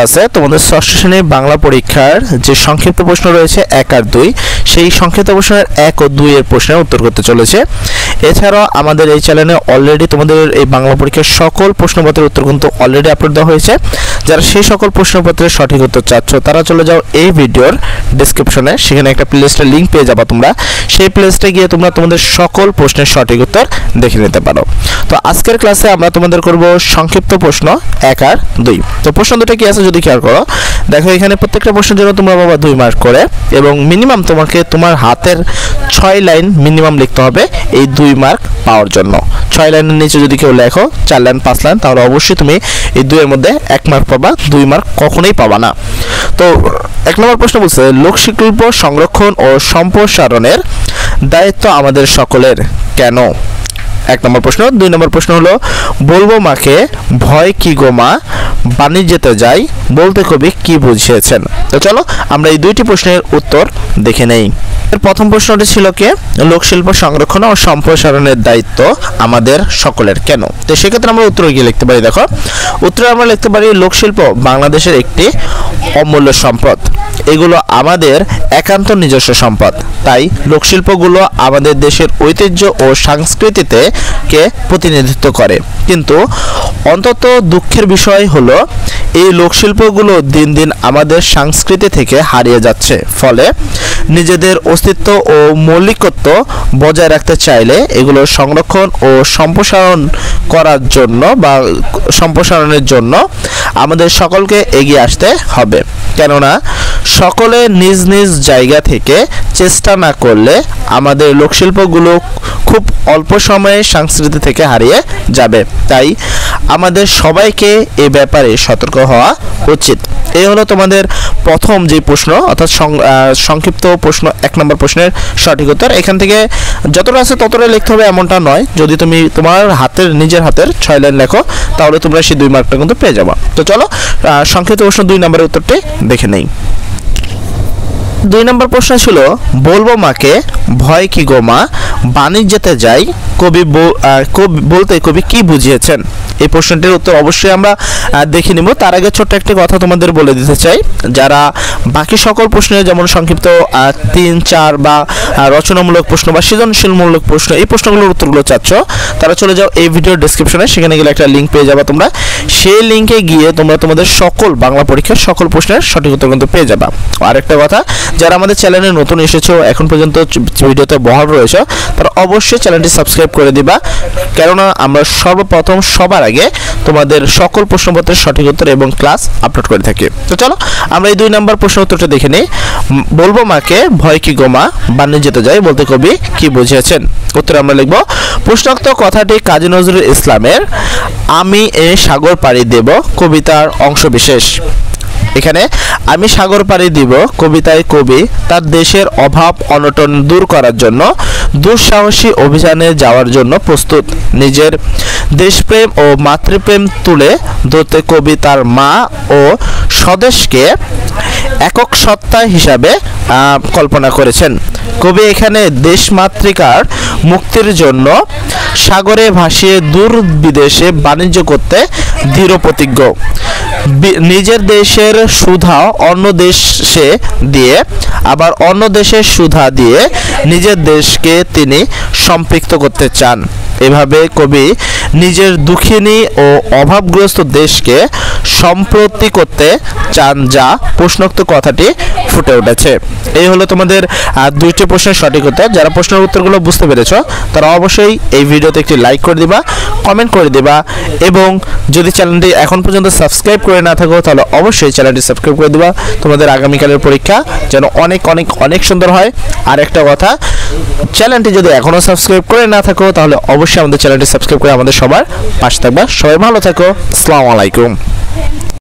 আছে তোমাদের ষষ্ঠ শ্রেণীর বাংলা পরীক্ষার যে সংক্ষিপ্ত প্রশ্ন রয়েছে 1 আর 2 সেই সংক্ষিপ্ত প্রশ্নের 1 ও 2 এর প্রশ্নের উত্তর করতে চলেছে। এছাড়াও আমাদের এই চ্যানেলে অলরেডি তোমাদের এই বাংলা পরীক্ষার সকল প্রশ্নপত্রের উত্তর কিন্তু অলরেডি আপলোড দেওয়া হয়েছে। যারা সেই সকল প্রশ্নপত্রের সঠিক উত্তর চাচ্ছ তারা চলে যাও এই ভিডিওর ডেসক্রিপশনে, সেখানে একটা প্লেলিস্টের লিংক পেয়ে যাবে তোমরা। সেই প্লেলিস্টে গিয়ে তোমরা তোমাদের সকল প্রশ্নের সঠিক উত্তর দেখে নিতে পারো। তো আজকের ক্লাসে আমরা তোমাদের করব সংক্ষিপ্ত প্রশ্ন 1 আর 2। তো প্রশ্ন দুটো কি আছে যদি খেয়াল করো, দেখো এখানে প্রত্যেকটা প্রশ্নের জন্য তোমরা বাবা 2 মার্ক করে, এবং মিনিমাম তোমাকে তোমার হাতের 6 লাইন মিনিমাম লিখতে হবে এই 2 মার্ক পাওয়ার জন্য। 6 লাইনের নিচে যদি কেউ লেখো 4 লাইন 5 লাইন তাহলে অবশ্যই তুমি এই 2 এর মধ্যে 1 মার্ক পাবা, 2 মার্ক কখনোই পাবা না। তো 1 নম্বর প্রশ্ন বলছে লোকশিল্প সংরক্ষণ ও সম্প্রসারণের দায়িত্ব আমাদের সকলের, কেন? 1 নম্বর প্রশ্ন। 2 নম্বর প্রশ্ন হলো বলবো মাকে ভয় কি গো মা বাণিজ্যতে যাই বলতে কবি কি বুঝিয়েছেন। তো চলো আমরা এই 2টি প্রশ্নের উত্তর দেখে নেই। প্রথম প্রশ্নটি ছিল কে লোকশিল্প সংরক্ষণ ও সম্প্রসারণের দায়িত্ব আমাদের সকলের, কেন? তো সেক্ষেত্রে আমরা উত্তরে গিয়ে লিখতে পারি, দেখো উত্তরে আমরা লিখতে পারি লোকশিল্প বাংলাদেশের একটি অমূল্য সম্পদ, এগুলো আমাদের একান্ত নিজস্ব সম্পদ। তাই লোকশিল্পগুলো আমাদের দেশের ঐতিহ্য ও সংস্কৃতিতে কে প্রতিনিধিত্ব করে। কিন্তু অন্তত দুঃখের বিষয় হলো এই লোকশিল্পগুলো দিন দিন আমাদের সংস্কৃতি থেকে হারিয়ে যাচ্ছে। ফলে নিজেদের অস্তিত্ব ও মৌলিকত্ব বজায় রাখতে চাইলে এগুলো সংরক্ষণ ও সম্প্রসারণ করার জন্য বা সম্প্রসারণের জন্য আমাদের সকলকে এগিয়ে আসতে হবে। কেননা সকলে নিজ নিজ জায়গা থেকে চেষ্টা না করলে আমাদের লোকশিল্পগুলো খুব অল্প সময়ে সংস্কৃতি থেকে হারিয়ে যাবে। তাই আমাদের সবাইকে এ ব্যাপারে সতর্ক হওয়া উচিত। এই হলো তোমাদের প্রথম যে প্রশ্ন, অর্থাৎ সংক্ষিপ্ত প্রশ্ন 1 নম্বর প্রশ্নের সঠিক উত্তর। এখান থেকে যতটা আছে ততটাই লিখতে হবে এমনটা নয়, যদি তুমি তোমার নিজের হাতের 6 লাইন লেখো তাহলে তোমরা সেই 2 মার্কটা কিন্তু পেয়ে যাবে। তো চলো সংক্ষিপ্ত প্রশ্ন 2 নম্বরের উত্তরটি দেখে নেই। 2 নম্বর প্রশ্ন ছিল বলবো মাকে ভয় কি গো মা বাণিজ্যতে যাই বলতে কবি কি বুঝিয়েছেন। এই প্রশ্নটির উত্তর অবশ্যই আমরা দেখে নিব। তার আগে ছোট্ট একটি কথা তোমাদের বলে দিতে চাই, যারা বাকি সকল প্রশ্নের যেমন সংক্ষিপ্ত 3, 4 বা রচনামূলক প্রশ্ন বা সৃজনশীলমূলক প্রশ্ন এই প্রশ্নগুলোর উত্তরগুলো চাচ্ছ তারা চলে যাও এই ভিডিওর ডেসক্রিপশনে, সেখানে গেলে একটা লিঙ্ক পেয়ে যাবে তোমরা। সেই লিঙ্কে গিয়ে তোমরা তোমাদের সকল বাংলা পরীক্ষার সকল প্রশ্নের সঠিক উত্তর কিন্তু পেয়ে যাবে। আরেকটা কথা, যারা আমাদের চ্যানেলে নতুন এসেছো এখন পর্যন্ত ভিডিওতে বহাল রয়েছে তারা অবশ্যই চ্যানেলটি সাবস্ক্রাইব করে দিবা, কেননা আমরা সর্বপ্রথম সবার আগে তোমাদের সকল প্রশ্নপত্রের সঠিক উত্তর এবং ক্লাস আপলোড করে থাকি। তো চলো আমরা এই 2 নম্বর প্রশ্ন উত্তরটা দেখে নিই। বলবো মাকে ভয় কি গো মা বাণিজ্যতে যাই বলতে কবি কি বুঝিয়েছেন। উত্তরে আমরা লিখব প্রশ্নোক্ত কথাটি কাজী নজরুল ইসলামের আমি এ সাগর পাড়ি দেব কবিতার অংশবিশেষ। এখানে আমি সাগর পাড়ি দিব কবিতায় কবি তার দেশের অভাব অনটন দূর করার জন্য দুঃসাহসী অভিযানে যাওয়ার জন্য প্রস্তুত। নিজের দেশপ্রেম ও মাতৃপ্রেম তুলে ধরতে কবি তার মা ও স্বদেশকে একক সত্তা হিসাবে কল্পনা করেছেন। কবি এখানে দেশমাতৃকার মুক্তির জন্য সাগরে ভাসিয়ে দূর বিদেশে বাণিজ্য করতে দৃঢ় প্রতিজ্ঞ। নিজের দেশের সুধা অন্য দেশে দিয়ে আবার অন্য দেশের সুধা দিয়ে নিজের দেশকে তিনি সম্পৃক্ত করতে চান। এভাবে কবি নিজের দুঃখিনী ও অভাবগ্রস্ত দেশকে সম্প্রতি করতে চান, যা প্রশ্নোক্ত কথাটি ফুটে উঠেছে। এই হলো তোমাদের 2টি প্রশ্নের সঠিক উত্তর। যারা প্রশ্নের উত্তরগুলো বুঝতে পেরেছো তারা অবশ্যই এই ভিডিওতে একটি লাইক করে দিবা, কমেন্ট করে দিবা, এবং যদি চ্যানেলটি এখন পর্যন্ত সাবস্ক্রাইব করে না থাকো তাহলে অবশ্যই চ্যানেলটি সাবস্ক্রাইব করে দিবা। তোমাদের আগামীকালের পরীক্ষা যেন অনেক অনেক অনেক সুন্দর হয়। আর একটা কথা, চ্যানেলটি যদি এখনও সাবস্ক্রাইব করে না থাকো তাহলে অবশ্যই আমাদের চ্যানেলটি সাবস্ক্রাইব করে আমাদের সবার পাশে থাকবা। সবাই ভালো থাকো। আসসালামু আলাইকুম।